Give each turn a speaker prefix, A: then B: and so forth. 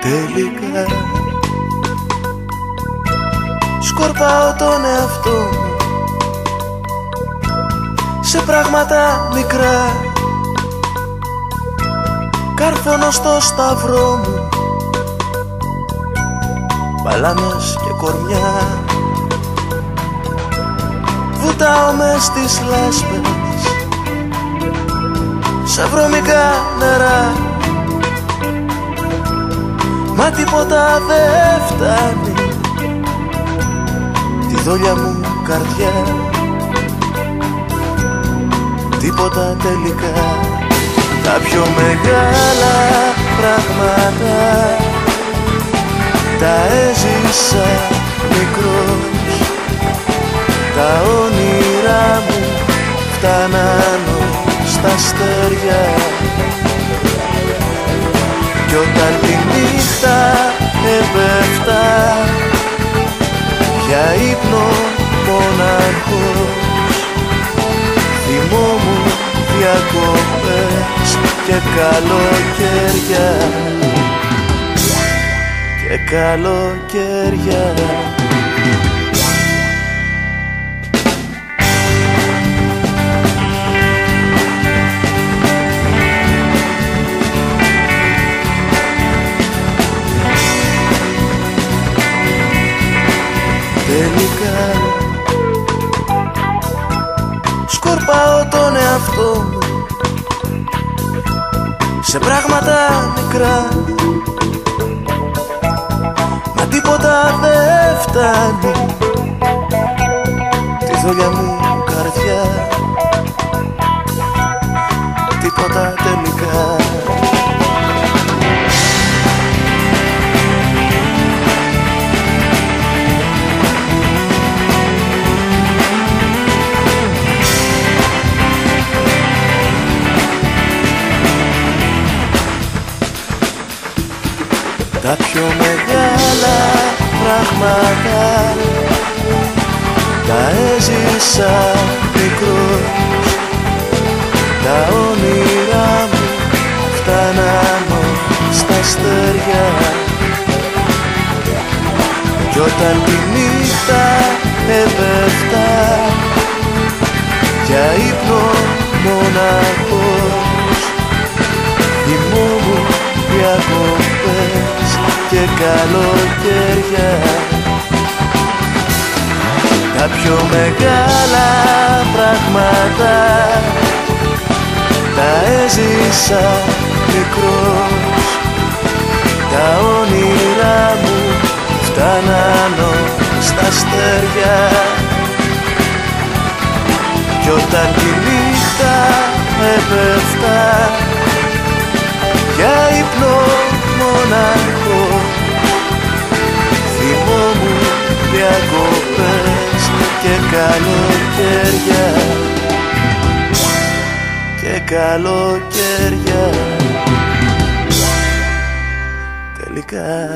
A: Τελικά σκορπάω τον εαυτό μου σε πράγματα μικρά, κάρφωνο στο σταυρό μου, παλάμες και κορμιά. Βουτάω μες στις λάσπες σε βρωμικά νερά, μα τίποτα δεν φτάνει τη δόλια μου καρδιά. Τίποτα τελικά. Τα πιο μεγάλα πράγματα τα έζησα μικρός. Τα όνειρά μου φτάναν στα αστέρια, κι όταν τη νύχτα έπεφτα για ύπνο μοναχός, θυμόμουν διακοπές και καλοκαίρια και καλοκαίρια. Τελικά σκορπάω τον εαυτό μου σε πράγματα μικρά, μα τίποτα δεν φτάνει τη δόλια μου καρδιά. Τίποτα τελικά. Τα πιο μεγάλα πράγματα τα έζησα μικρός. Τα όνειρά μου φτάναν στα αστέρια, κι όταν τη νύχτα έπεφτα για ύπνο μοναχός, θυμόμουν διακοπές και καλοκαίρια. Τα πιο μεγάλα πράγματα τα έζησα μικρός. Τα όνειρά μου φτάναν στα αστέρια, κι όταν τη νύχτα έπεφτα για ύπνο μοναχός, θυμόμουν διακοπές και καλοκαίρια και καλοκαίρια. Τελικά